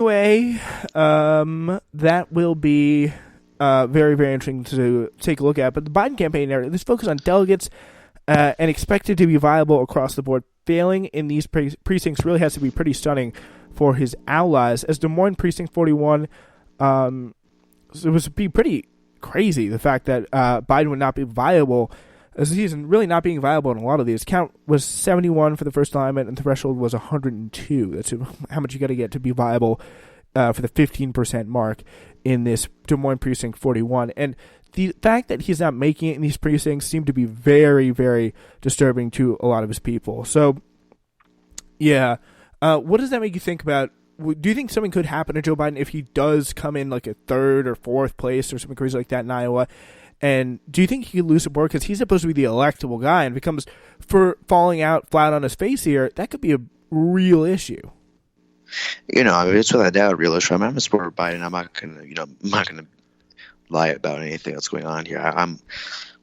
Anyway, that will be very, very interesting to take a look at. But the Biden campaign narrative, this focus on delegates and expected to be viable across the board. Failing in these precincts really has to be pretty stunning for his allies. As Des Moines Precinct 41, so it would be pretty crazy, the fact that Biden would not be viable as he's really not being viable in a lot of these. Count was 71 for the first alignment, and the threshold was 102. That's how much you got to get to be viable for the 15% mark in this Des Moines Precinct 41. And the fact that he's not making it in these precincts seemed to be very, very disturbing to a lot of his people. So, yeah. What does that make you think about? Do you think something could happen to Joe Biden if he does come in like a third or fourth place or something crazy like that in Iowa? And do you think he could lose support because he's supposed to be the electable guy and becomes for falling out flat on his face here? That could be a real issue. It's without a doubt a real issue. I'm a supporter of Biden. I'm not gonna lie about anything that's going on here. I'm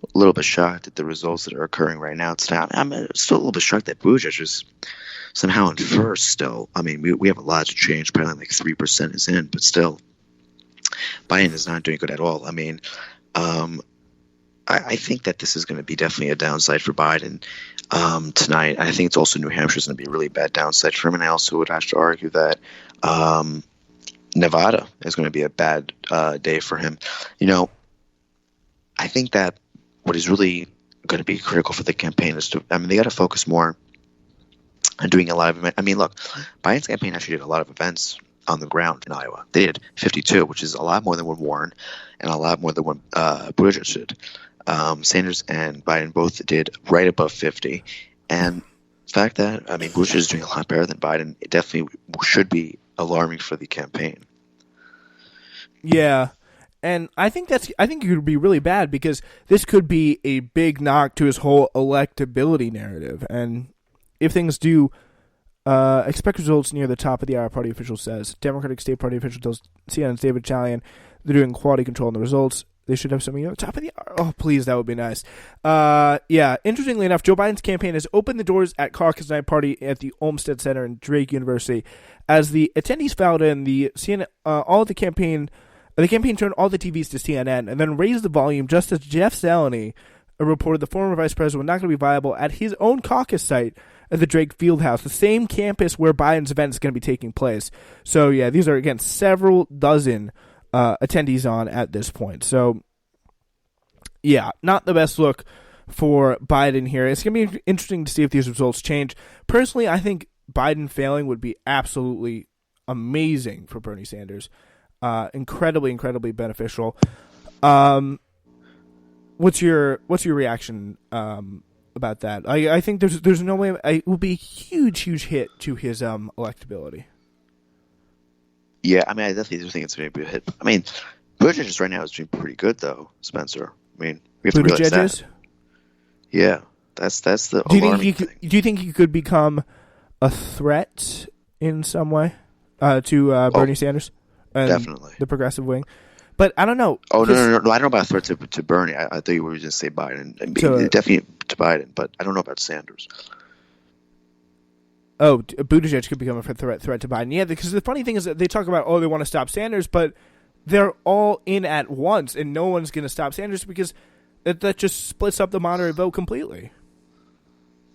a little bit shocked at the results that are occurring right now. I'm still a little bit shocked that Buttigieg is somehow in first still. I mean, we have a lot to change. Probably like 3% is in, but still, Biden is not doing good at all. I mean, I think that this is going to be definitely a downside for Biden tonight. I think it's also New Hampshire is going to be a really bad downside for him. And I also would have to argue that Nevada is going to be a bad day for him. I think that what is really going to be critical for the campaign is they got to focus more on doing a lot of events. I mean, look, Biden's campaign actually did a lot of events on the ground in Iowa. They did 52, which is a lot more than what Warren and a lot more than what Buttigieg did. Sanders and Biden both did right above 50. And the fact that, Buttigieg is doing a lot better than Biden, it definitely should be alarming for the campaign. Yeah. And I think it would be really bad because this could be a big knock to his whole electability narrative. And if things do expect results near the top of the hour, party official says. Democratic State Party official tells CNN's David Chalian they're doing quality control on the results. They should have something at the top of the hour. Oh, please, that would be nice. Interestingly enough, Joe Biden's campaign has opened the doors at Caucus Night Party at the Olmsted Center in Drake University. As the attendees filed in, the campaign turned all the TVs to CNN and then raised the volume just as Jeff Zeleny reported the former vice president was not going to be viable at his own caucus site at the Drake Fieldhouse, the same campus where Biden's event is going to be taking place. So, yeah, these are, again, several dozen attendees on at this point. So, yeah, not the best look for Biden here. It's going to be interesting to see if these results change. Personally, I think Biden failing would be absolutely amazing for Bernie Sanders. Incredibly, incredibly beneficial. What's your reaction about that? I think there's no way it will be a huge hit to his electability. Yeah, I definitely do think it's going to be a hit. Buttigieg right now is doing pretty good though, Spencer. We have to realize that. Yeah, that's the alarming thing. Do you think he could become a threat in some way to Bernie Sanders? Definitely. The progressive wing. But I don't know. Oh, no. I don't know about a threat to Bernie. I thought you were going to say Biden. Definitely to Biden, but I don't know about Sanders. Oh, Buttigieg could become a threat to Biden. Yeah, because the funny thing is that they talk about, they want to stop Sanders, but they're all in at once, and no one's going to stop Sanders because that just splits up the moderate vote completely.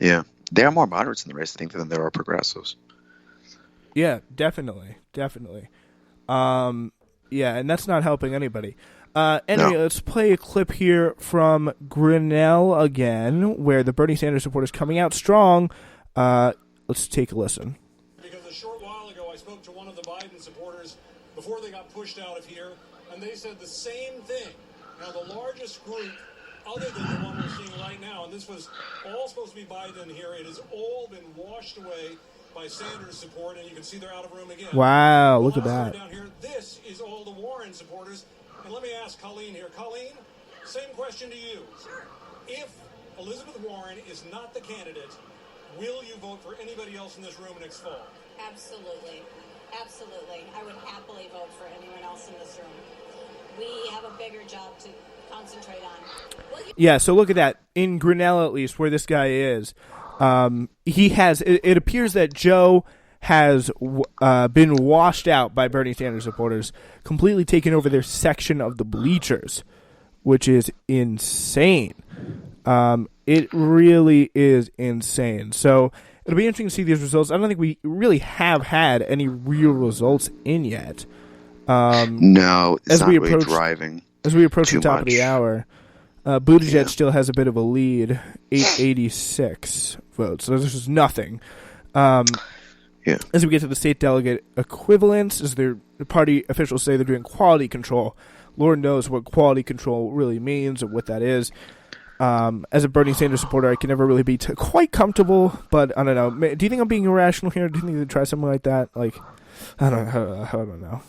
Yeah. There are more moderates in the race, I think, than there are progressives. Yeah, definitely. Yeah, and that's not helping anybody. Anyway, Let's play a clip here from Grinnell again, where the Bernie Sanders support is coming out strong. Let's take a listen. Because a short while ago, I spoke to one of the Biden supporters before they got pushed out of here, and they said the same thing. Now, the largest group, other than the one we're seeing right now, and this was all supposed to be Biden here, it has all been washed away by Sanders support, and you can see they're out of room again. Wow, look at that. Down here, this is all the Warren supporters. And let me ask Colleen here. Colleen, same question to you. Sure. If Elizabeth Warren is not the candidate, will you vote for anybody else in this room next fall? Absolutely. I would happily vote for anyone else in this room. We have a bigger job to concentrate on. Yeah, so look at that. In Grinnell, at least, where this guy is, he has. It appears that Joe has been washed out by Bernie Sanders supporters, completely taking over their section of the bleachers, which is insane. It really is insane. So it'll be interesting to see these results. I don't think we really have had any real results in yet. No, it's not really driving. As we approach the top of much. the hour, Buttigieg still has a bit of a lead, 886 votes. So this is nothing. As we get to the state delegate equivalents, as the party officials say they're doing quality control. Lord knows what quality control really means and what that is. As a Bernie Sanders supporter, I can never really be quite comfortable, but I don't know. Do you think I'm being irrational here? Do you think they try something like that? Like, I don't know.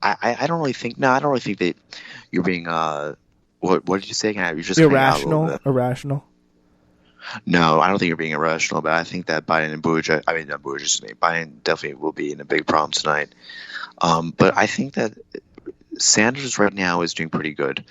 I don't really think. No, I don't really think that you're being. What did you say again? You're just irrational. Irrational. No, I don't think you're being irrational. But I think that Biden and Buttigieg. I mean, not Buttigieg. Biden definitely will be in a big problem tonight. But I think that Sanders right now is doing pretty good.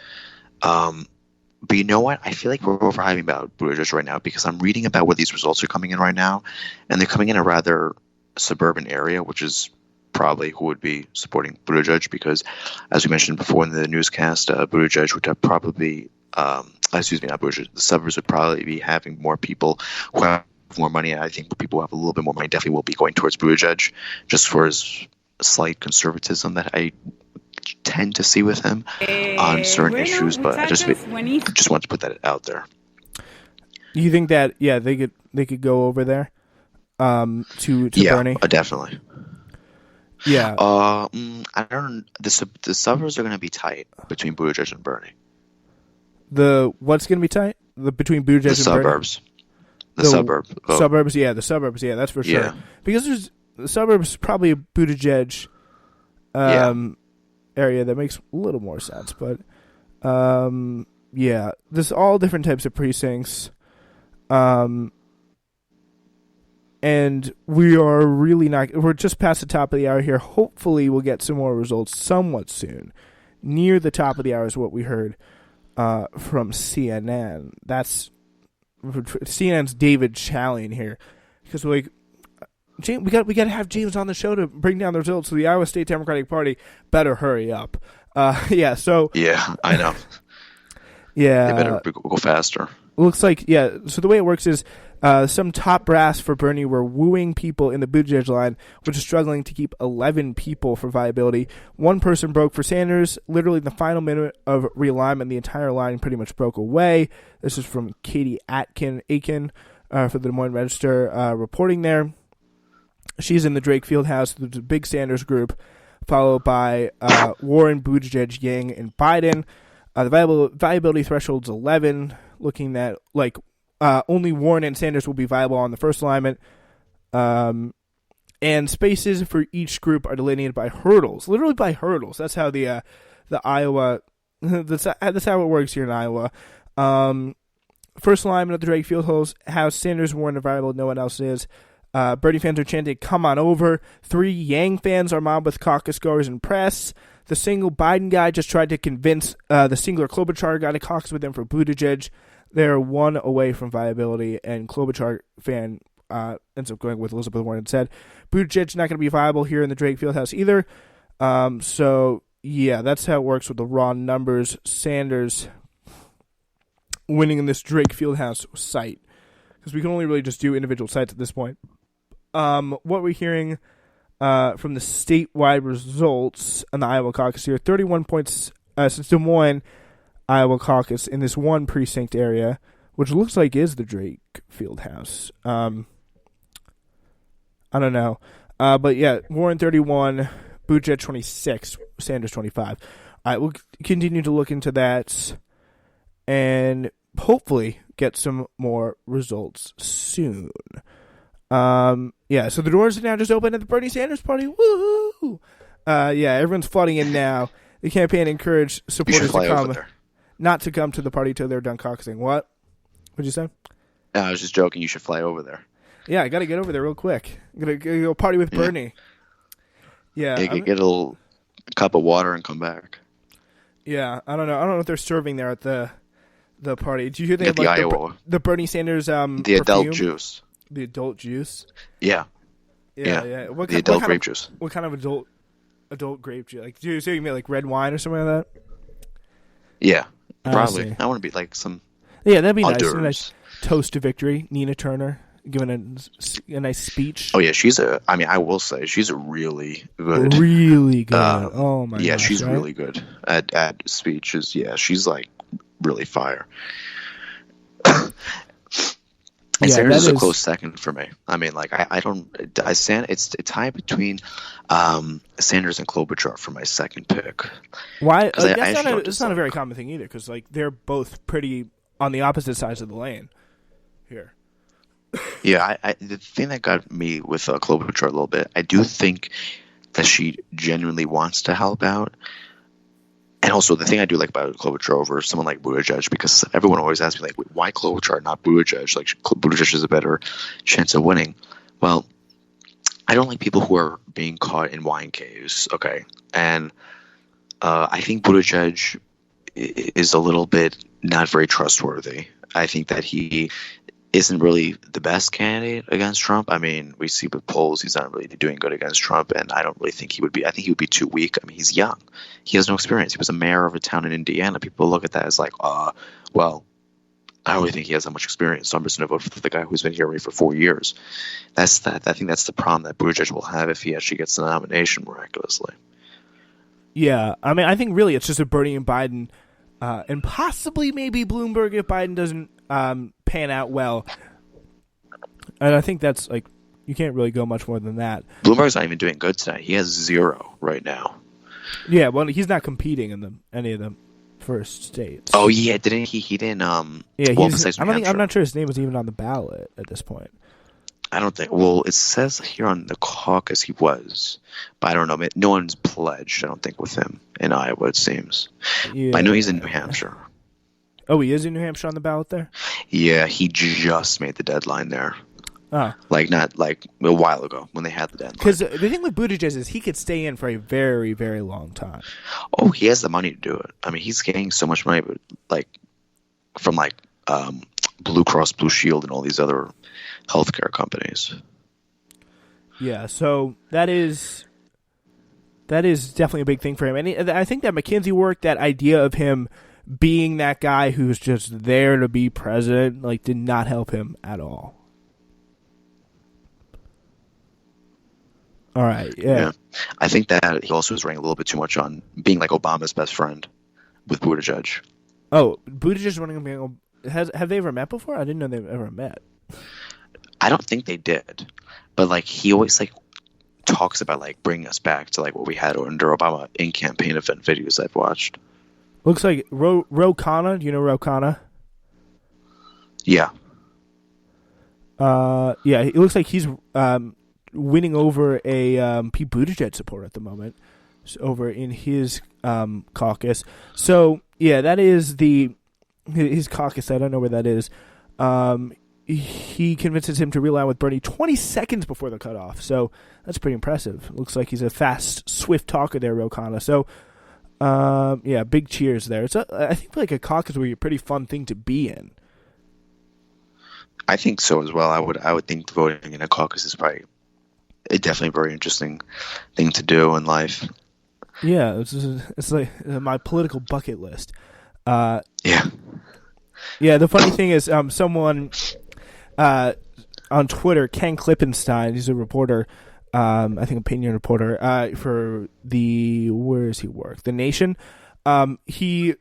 But you know what? I feel like we're overhyping about Buttigieg right now because I'm reading about where these results are coming in right now, and they're coming in a rather suburban area, which is probably who would be supporting Buttigieg because, as we mentioned before in the newscast, Buttigieg would have probably, not Buttigieg, the suburbs would probably be having more people who have more money. I think people who have a little bit more money definitely will be going towards Buttigieg just for his slight conservatism that I tend to see with him on certain issues, but I just wanted to put that out there. You think that they could go over there to Bernie? Definitely. Yeah. I don't. The suburbs are going to be tight between Buttigieg and Bernie. What's going to be tight? Between Buttigieg and suburbs. Bernie? Suburbs. Suburbs. Yeah, the suburbs. Yeah, that's for sure. Yeah. Because there's the suburbs, probably a Buttigieg area that makes a little more sense. But there's all different types of precincts. And we are really not. We're just past the top of the hour here. Hopefully, we'll get some more results somewhat soon. Near the top of the hour is what we heard from CNN. That's CNN's David Challian here, because we got to have James on the show to bring down the results. So the Iowa State Democratic Party better hurry up. So I know. Yeah, they better go faster. Looks like So the way it works is. Some top brass for Bernie were wooing people in the Buttigieg line, which is struggling to keep 11 people for viability. One person broke for Sanders. Literally, in the final minute of realignment, the entire line pretty much broke away. This is from Katie Aiken for the Des Moines Register reporting there. She's in the Drake Fieldhouse, the big Sanders group, followed by Warren, Buttigieg, Yang, and Biden. The viability threshold's 11, looking at only Warren and Sanders will be viable on the first alignment. And spaces for each group are delineated by hurdles, literally by hurdles. That's how the Iowa, that's how it works here in Iowa. First alignment of the Drake Fieldhouse has Sanders, Warren are viable, no one else is. Bernie fans are chanting, "Come on over." 3 Yang fans are mobbed with caucus goers and press. The single Biden guy just tried to convince the singular Klobuchar guy to caucus with him for Buttigieg. They're 1 away from viability, and Klobuchar fan ends up going with Elizabeth Warren and said, Buttigieg's not going to be viable here in the Drake Fieldhouse either. That's how it works with the raw numbers. Sanders winning in this Drake Fieldhouse site, because we can only really just do individual sites at this point. What we're hearing from the statewide results in the Iowa caucus here, 31 points since Des Moines Iowa caucus in this one precinct area, which looks like is the Drake Fieldhouse. I don't know. Warren 31, Buttigieg 26, Sanders 25. We'll continue to look into that and hopefully get some more results soon. So the doors are now just open at the Bernie Sanders party. Woohoo! Everyone's flooding in now. The campaign encouraged supporters to come. Not to come to the party till they're done caucusing. What? What'd you say? I was just joking. You should fly over there. Yeah, I got to get over there real quick. I'm going to go party with Bernie. Yeah. Get a little cup of water and come back. Yeah, I don't know. I don't know what they're serving there at the the party. Did you hear they Yeah, have the like Iowa. the Bernie Sanders The perfume? adult juice. The adult juice. Yeah. Yeah. The adult grape juice. What kind of adult grape juice? Like, do you mean like red wine or something like that? Yeah, I probably. see. I want to be like some. Yeah, that'd be hors nice. A d'oeuvres. nice toast to victory. Nina Turner giving a nice speech. Oh yeah, I will say she's a really good. Really good. Oh my. Yeah, gosh, she's right? really good at speeches. Yeah, she's like really fire. And Yeah, Sanders is that a is- close second for me. I mean, like it's a tie between Sanders and Klobuchar for my second pick. Why? 'Cause I That's actually don't it's not a dislike- very common thing either, because like they're both pretty on the opposite sides of the lane here. Yeah, the thing that got me with Klobuchar a little bit, I do think that she genuinely wants to help out. And also, the thing I do like about Klobuchar over someone like Buttigieg, because everyone always asks me, like, why Klobuchar, not Buttigieg? Like, Buttigieg has a better chance of winning. Well, I don't like people who are being caught in wine caves, okay? And I think Buttigieg is a little bit not very trustworthy. I think that he isn't really the best candidate against Trump. I mean, we see with polls he's not really doing good against Trump, and I don't really think he would be. I think he would be too weak. I mean, he's young. He has no experience. He was a mayor of a town in Indiana. People look at that as like, well, I don't really think he has that much experience, so I'm just going to vote for the guy who's been here already for 4 years. That's that. I think that's the problem that Buttigieg will have if he actually gets the nomination miraculously. Yeah, I mean, I think really it's just a Bernie and Biden, and possibly maybe Bloomberg if Biden doesn't pan out well. And I think that's like you can't really go much more than that. Bloomberg's not even doing good tonight. He has 0 right now. Yeah, well, he's not competing in any of the first states. Oh yeah, didn't he? He didn't. Yeah, well, he's, besides I New don't think, I'm Hampshire. not sure his name was even on the ballot at this point. I don't think. Well, it says here on the caucus he was, but I don't know. No one's pledged. I don't think with him in Iowa. It seems. Yeah. I know he's in New Hampshire. Oh, he is in New Hampshire on the ballot there? Yeah, he just made the deadline there. Oh. Like not like a while ago when they had the deadline. Because the thing with Buttigieg is he could stay in for a very, very long time. Oh, he has the money to do it. I mean, he's getting so much money, but like from like Blue Cross Blue Shield and all these other healthcare companies. Yeah, so that is definitely a big thing for him. And I think that McKinsey work, that idea of him being that guy who's just there to be president, like, did not help him at all. All right, yeah. I think that he also was relying a little bit too much on being like Obama's best friend with Buttigieg. Oh, Buttigieg running. Have they ever met before? I didn't know they've ever met. I don't think they did, but like he always like talks about like bringing us back to like what we had under Obama in campaign event videos I've watched. Looks like Ro Khanna. Do you know Ro Khanna? Yeah. Yeah. It looks like he's winning over a Pete Buttigieg supporter at the moment, over in his caucus. So yeah, that is his caucus. I don't know where that is. He convinces him to realign with Bernie 20 seconds before the cutoff. So that's pretty impressive. Looks like he's a fast, swift talker there, Ro Khanna. So yeah, big cheers there. It's I think like a caucus would be a pretty fun thing to be in. I think so as well. I would think voting in a caucus is probably definitely a very interesting thing to do in life. Yeah, it's like my political bucket list. Yeah. Yeah, the funny thing is someone on Twitter, Ken Klippenstein, he's a reporter, I think opinion reporter for where does he work? The Nation. He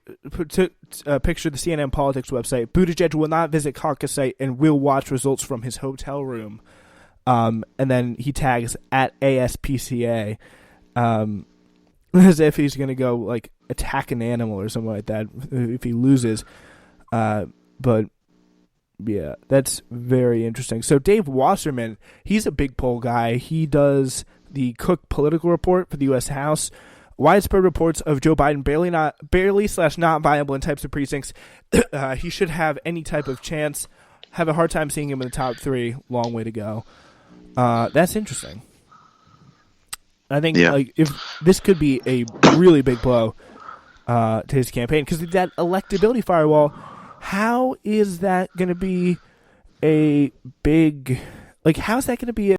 took a picture of the CNN Politics website. Buttigieg will not visit caucus site and will watch results from his hotel room. And then he tags at ASPCA as if he's going to go like attack an animal or something like that if he loses. But yeah, that's very interesting. So Dave Wasserman, he's a big poll guy. He does the Cook Political Report for the U.S. House. Widespread reports of Joe Biden barely/not viable in types of precincts. He should have any type of chance. Have a hard time seeing him in the top 3. Long way to go. That's interesting. I think like if this could be a really big blow to his campaign, because that electability firewall how is that going to be a big, like, how's that going to be